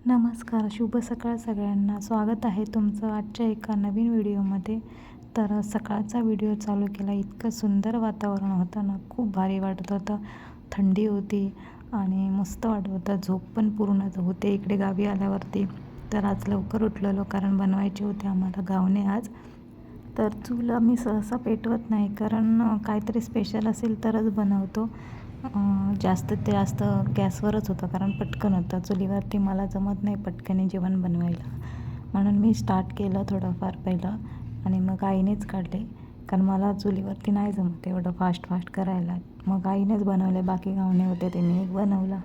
नमस्कार, शुभ सकाळ सगळ्यांना. स्वागत आहे तुमचं आजच्या एका नवीन व्हिडिओमध्ये. तर सकाळचा व्हिडिओ चालू केला. इतकं सुंदर वातावरण होतं ना, खूप भारी वाटत होतं. थंडी होती आणि मस्त वाटत होतं. झोप पण पूर्ण होते इकडे गावी आल्यावरती. तर आज लवकर उठलेलो कारण बनवायचे होते आम्हाला घावणे आज. तर चूल मी सहसा पेटवत नाही कारण काहीतरी स्पेशल असेल तरच बनवतो. जास्त गॅसवरच होतं कारण पटकन होतं. चुलीवरती मला जमत नाही पटकन जेवण बनवायला, म्हणून मी स्टार्ट केलं थोडंफार पहिलं आणि मग आईनेच काढले कारण मला चुलीवरती नाही जमत एवढं फास्ट करायला. मग आईनेच बनवले. बाकी घावणे होते ते मी एक बनवला.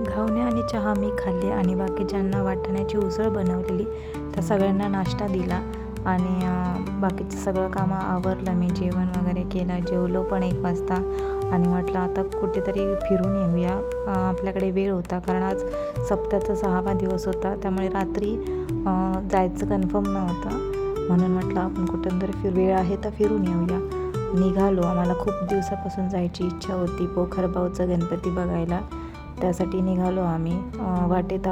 घावणे आणि चहा मी खाल्ली आणि बाकीच्यांना वाटाण्याची उसळ बनवलेली. तर सगळ्यांना नाश्ता दिला आणि बाकीचं सगळं कामं आवरलं. मी जेवण वगैरे केलं, जेवलो पण 1 वाजता आणि म्हटलं आता कुठेतरी फिरून येऊया. आपल्याकडे वेळ होता कारण आज सप्त्याचा 6वा दिवस होता, त्यामुळे रात्री जायचं कन्फर्म नव्हतं, म्हणून म्हटलं आपण कुठून वेळ आहे तर फिरून येऊया. निघालो. आम्हाला खूप दिवसापासून जायची इच्छा होती पोखरबावचा गणपती बघायला, त्यासाठी निघालो आम्ही. वाटेत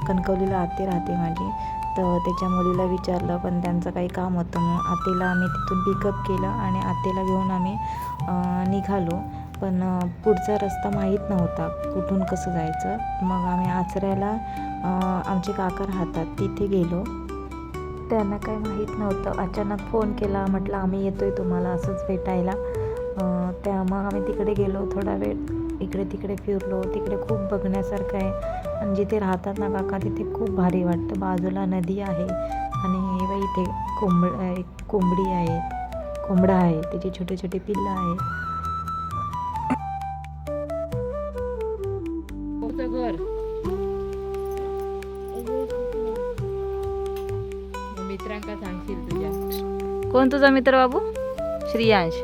कणकवलीला आत्ते राहते माझी, तर त्याच्या मुलीला विचारलं पण त्यांचं काही काम होतं, मग आत्तेला आम्ही तिथून पिकअप केलं आणि आत्तेला घेऊन आम्ही निघालो. पण पुढचा रस्ता माहीत नव्हता कुठून कसं जायचं. मग आम्ही आचऱ्याला आमचे काका राहतात तिथे गेलो. त्यांना काही माहीत नव्हतं. अचानक फोन केला, म्हटलं आम्ही येतोय तुम्हाला असंच भेटायला. मग आम्ही तिकडे गेलो. थोडा वेळ इकडे तिकडे फिरलो. तिकडे खूप बघण्यासारखं आहे आणि जिथे राहतात ना काका तिथे खूप भारी वाटतं. बाजूला नदी आहे आणि इथे कोंबडी आहे, कोंबडा आहे, त्याचे छोटे छोटे पिल्लं आहे. घर मित्रांका सांगशील तुझ्या. कोण तुझा मित्र बाबू? श्रियांश,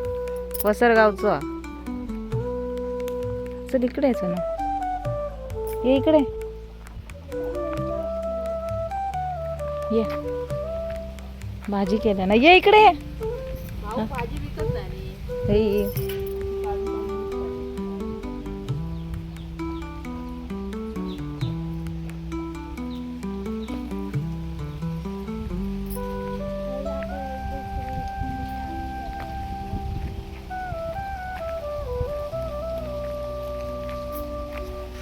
वसरगावचा. चल इकडे यायचं ना, ये इकडे ये. भाजी केल्या ना, ये इकडे. भाजी विकत नाही.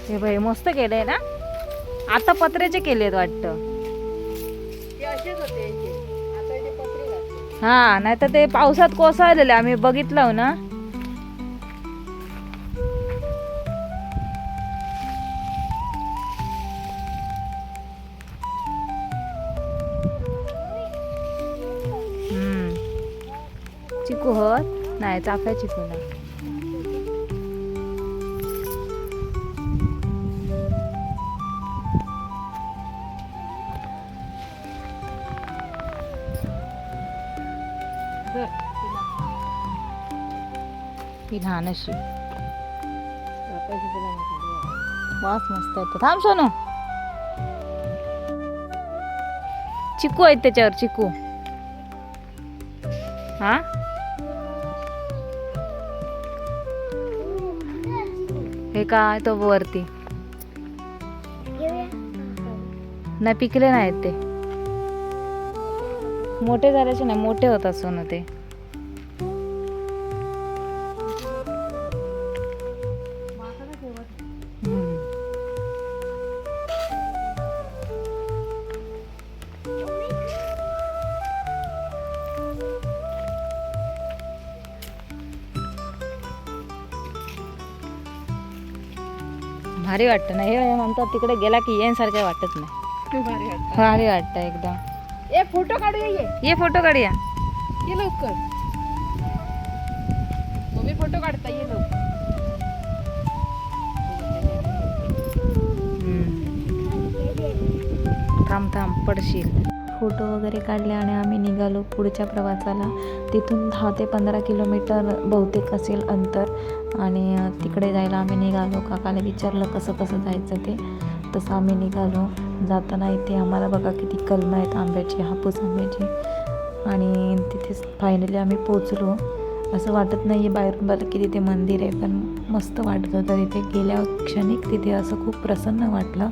हे बाई मस्त केलंय ना. आता पत्र्याचे केलेत वाटतं. हा, नाही तर ते पावसात कोसळलेले आम्ही बघितलं ना. चिकू हत नाही, चाफ्या चिकूला. ही लहान अशी वास मस्त येतो. थांब सोनू, चिकू आहेत त्याच्यावर, चिकू. हा हे काय तो वरती नाही पिकले नाहीत ते मोठे झाल्याचे नाही मोठे होतात सोनं ते हम्म. भारी वाटतं ना हे म्हणतात तिकडे गेला की येईन सारखं वाटत नाही भारी वाटतं एकदम ए फोटो काढूया ये फोटो काढूया ये लवकर मम्मी फोटो काढता ये लवकर थांब थांब पडशील फोटो वगैरे काढले आणि आम्ही निघालो पुढच्या प्रवासाला. तिथून 10 ते 15 किलोमीटर बहुतेक असेल अंतर आणि तिकडे जायला आम्ही निघालो. काकाला विचारलं कसं कसं जायचं ते, तसं आम्ही निघालो. जाताना इथे आम्हाला बघा किती कलमं आहेत आंब्याची, हापूस आंब्याची. आणि तिथेच फायनली आम्ही पोचलो. असं वाटत नाही आहे बाहेरून बघा की तिथे मंदिर आहे, पण मस्त वाटत होतं तिथे गेल्या क्षणिक. तिथे असं खूप प्रसन्न वाटलं.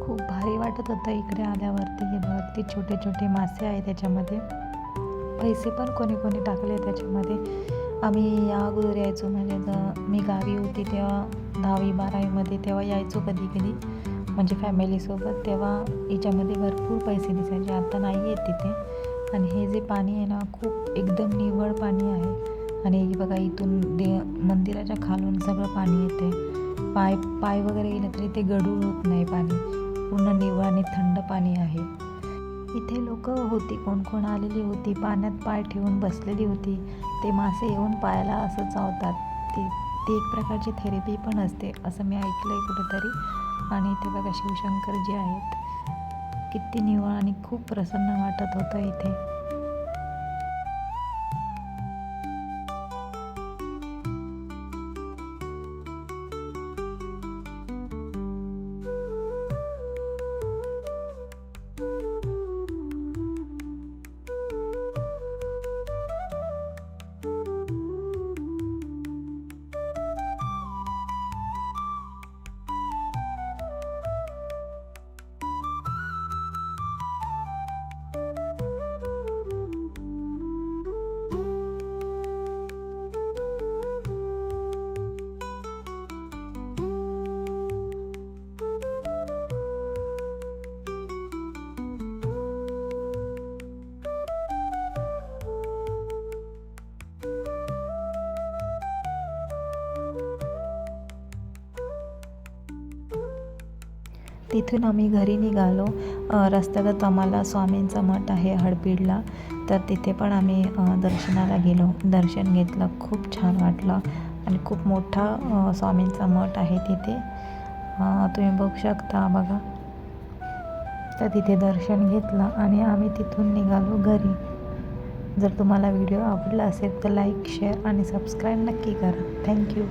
खूप भारी वाटत होतं इकडे आल्यावरती. हे बघा किती छोटे छोटे मासे आहे त्याच्यामध्ये. पैसे पण कोणी कोणी टाकले त्याच्यामध्ये. आम्ही या अगोदर यायचो म्हणजे मी गावी होती तेव्हा 10वी 12वीमध्ये तेव्हा यायचो कधी कधी म्हणजे फॅमिलीसोबत. तेव्हा याच्यामध्ये भरपूर पैसे दिसायचे, आता नाही आहेत तिथे. आणि हे जे पाणी आहे ना खूप एकदम निव्वळ पाणी आहे. आणि बघा इथून मंदिराच्या खालून सगळं पाणी येते. पाय वगैरे गेले तरी ते गढूळ होत नाही पाणी. पूर्ण निव्वळ आणि थंड पाणी आहे. इथे लोक होती, कोण कोण आलेली होती, पाण्यात पाय ठेवून बसलेली होती. ते मासे येऊन पायाला असं चावतात. ती एक प्रकारची थेरपी पण असते असं मी ऐकलं आहे कुठेतरी. आणि इथे बघा शिवशंकर जे आहेत, किती निव्वळ आणि खूप प्रसन्न वाटत होतं इथे. तिथून आम्ही घरी निघालो. रस्त्यातच आम्हाला स्वामींचा मठ आहे हडपीडला, तर तिथे पण आम्ही दर्शनाला गेलो, दर्शन घेतलं. खूप छान वाटलं आणि खूप मोठा स्वामींचा मठ आहे तिथे. तुम्ही बघू शकता बघा. तर तिथे दर्शन घेतलं आणि आम्ही तिथून निघालो घरी. जर तुम्हाला व्हिडिओ आवडला असेल तर लाईक, शेअर आणि सबस्क्राईब नक्की करा. थँक्यू.